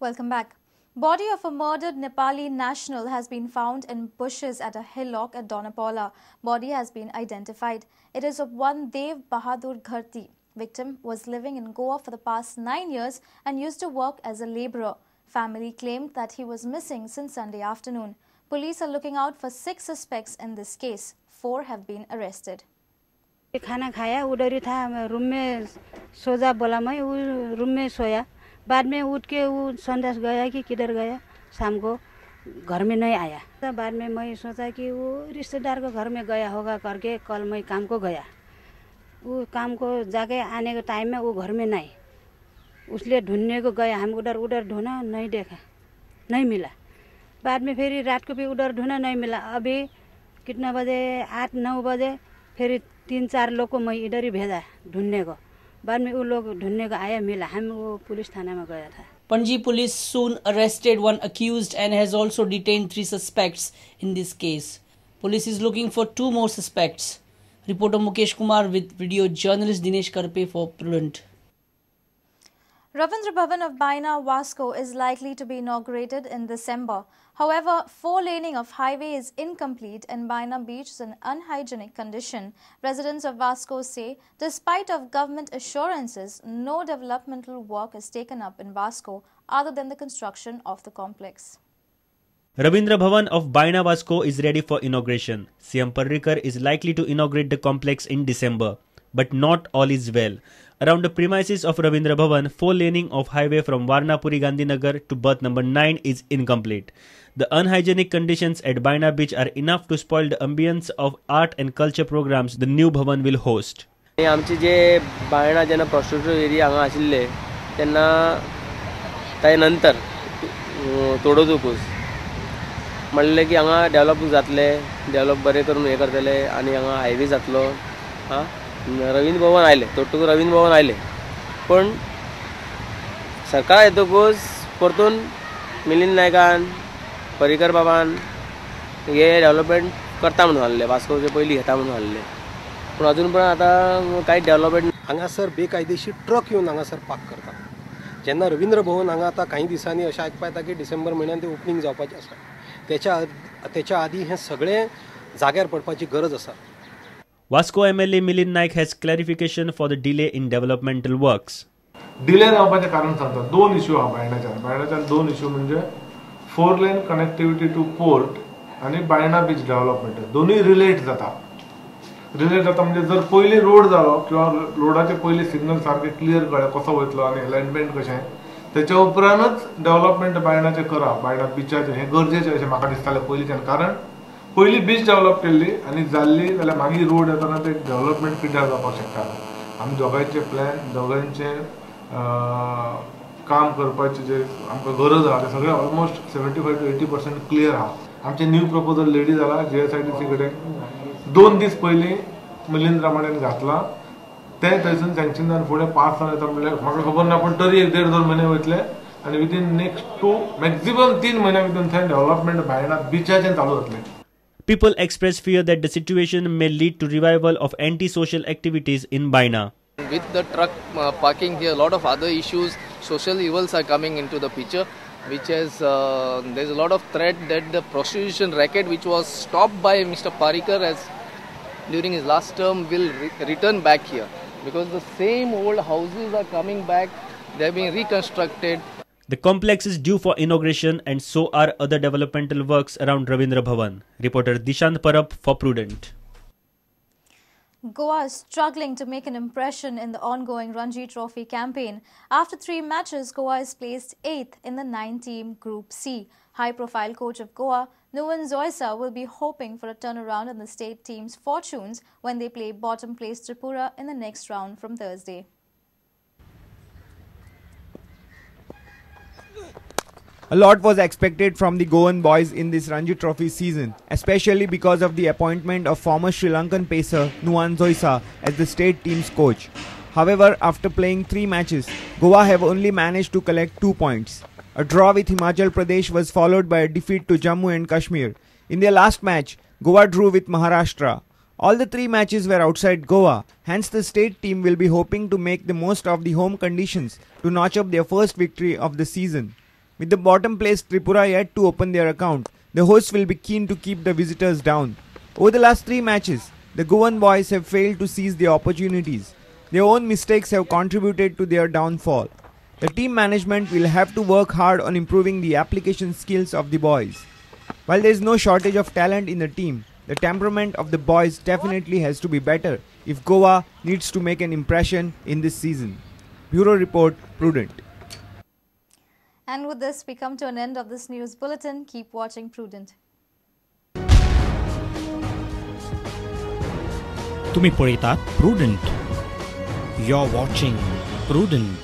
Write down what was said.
Welcome back. Body of a murdered Nepali national has been found in bushes at a hillock at Donapaula. Body has been identified. It is of one Dev Bahadur Gharti. Victim was living in Goa for the past 9 years and used to work as a labourer. Family claimed that he was missing since Sunday afternoon. Police are looking out for 6 suspects in this case. 4 have been arrested. खाना खाया उधर ही था room में सोजा बोला मैं वो room में सोया बाद में उठ के वो संदेश गया कि किधर गया शाम को घर में नहीं आया तो बाद में मैं सोचा कि वो रिश्तेदार को घर में गया होगा करके कल मैं काम को गया वो काम को जाके आने के टाइम में वो घर में नहीं उसलिए ढूंढने को गया हम उधर ढूंढा नहीं देखा नहीं मिला बाद में फिर रात को भी उधर ढूंढा नहीं मिला अभी कितना बजे 8-9 बजे फिर 3-4 लोग को मैं इधर ही भेजा ढूंढने को बाद में वो लोग ढूंढने को आया मिला हम वो पुलिस थाना में गया था Panji police soon arrested one accused and has also detained 3 suspects in this case. Police is looking for 2 more suspects. Reporter Mukesh Kumar with video journalist Dinesh Karpe for Prudent. Ravindra Bhavan of Baina, Vasco is likely to be inaugurated in December. However, 4-laning of highway is incomplete and Baina Beach is in unhygienic condition. Residents of Vasco say, despite of government assurances, no developmental work is taken up in Vasco other than the construction of the complex. Ravindra Bhavan of Baina Vasco is ready for inauguration. CM Parrikar is likely to inaugurate the complex in December. But not all is well. Around the premises of Ravindra Bhavan, 4-laning of highway from Varnapuri Gandhinagar to berth number 9 is incomplete. The unhygienic conditions at Baina Beach are enough to spoil the ambience of art and culture programs the new Bhavan will host. आमचे जे बायणा जेन्ना prostitute area हांगा आशिल्ले तेन्ना ताचे नंतर तोडोजूकूच म्हणलें की हांगा डेव्हलप जातले डेव्हलप बरें करून हे करतले आनी हांगा हायवे जातलो हां रवींद्र भवन आयले तोडटकूच रवींद्र भवन आयले पण सरकार येतकूच परतून मिलिंद नायकान पर्रीकर बाबान हे डेव्हलपमेंट करता म्हणून आहले वास्कोचे पयलीं घेता म्हणून आहले पण अजून पण आतां कांय डेव्हलपमेंट हांगासर बेकायदेशीर ट्रक येवन हांगासर पार्क करता जेन्ना रवींद्र भवन हांगा आतां काही दिसांनी अशें आयकपा येता की डिसेंबर म्हयन्यान तें ओपनिंग जावपाचें आसा तेच्या आदी हें सगळें जाग्यार पडपाची गरज आसा. Vasco MLA Milind Naik has clarification for the delay in developmental works. Delay जावपाचें कारण सांगता 2 इश्यू आहा बायणाच्यान 2 इश्यू म्हणजे 4-lane कनेक्टिविटी टू पोर्ट आनी बायणा बीच डेव्हलपमेंट दोनूय रिलेट जाता म्हणजे जर पयलीं रोड जालो किंवा रोडाचे पयलीं सिग्नल सारके क्लियर कळ्ळे कसो वयतलो आनी अलायनमेंट कशें तेच्या उपरांतच डेव्हलपमेंट बायणाचें करा बायणा बिचाचें हें गरजेचें अशें म्हाका दिसतालें पयलींच्यान कारण पयली बीच डेव्हलप केल्ली आनी जाल्ली जाल्यार मागीर रोड येताना ते डेव्हलपमेंट पिड्ड्यार जावपाक शकता आमी दोगांयचे प्लॅन दोगांयचे काम करपाची जे आमकां गरज आहा ते सगळें ऑलमोस्ट 75 to 80% क्लियर आहा आमचे न्यू प्रपोजल रेडी जाला JSIDC कडेन 2 दीस पयलीं मिलिंद रामाणेन घातला ते थंयसून सँक्शन जावन फुडें पास जावन येता म्हणल्यार म्हाका खबर ना पण तरी 1-1.5-2 म्हयने वयतले आनी विदीन नेक्स्ट 2 मॅक्झिमम 3 म्हयन्या भितर थंय डेव्हलपमेंट बायणा बिचाचें चालू जातलें. People express fear that the situation may lead to revival of anti-social activities in Baina. With the truck parking here, a lot of other issues, social evils are coming into the picture, which is there's a lot of threat that the prostitution racket, which was stopped by Mr. Parrikar as during his last term, will return back here because the same old houses are coming back. They are being reconstructed. The complex is due for inauguration and so are other developmental works around Ravindra Bhavan. Reporter Dishant Parab for Prudent. Goa is struggling to make an impression in the ongoing Ranji Trophy campaign. After 3 matches, Goa is placed 8th in the 9-team Group C. High-profile coach of Goa, Nuwan Zoysa, will be hoping for a turnaround in the state team's fortunes when they play bottom-placed Tripura in the next round from Thursday. A lot was expected from the Goan boys in this Ranji Trophy season, especially because of the appointment of former Sri Lankan pacer Nuwan Zoysa as the state team's coach. However, after playing 3 matches, Goa have only managed to collect 2 points. A draw with Himachal Pradesh was followed by a defeat to Jammu and Kashmir. In their last match, Goa drew with Maharashtra. All the 3 matches were outside Goa, hence the state team will be hoping to make the most of the home conditions to notch up their first victory of the season. With the bottom placed Tripura yet to open their account, the hosts will be keen to keep the visitors down. Over the last 3 matches, the Goan boys have failed to seize their opportunities. Their own mistakes have contributed to their downfall. The team management will have to work hard on improving the application skills of the boys. While there is no shortage of talent in the team, the temperament of the boys definitely has to be better if Goa needs to make an impression in this season. Bureau Report, Prudent. And with this, we come to an end of this news bulletin. Keep watching Prudent. तुम्ही पळयतात Prudent. You're watching Prudent.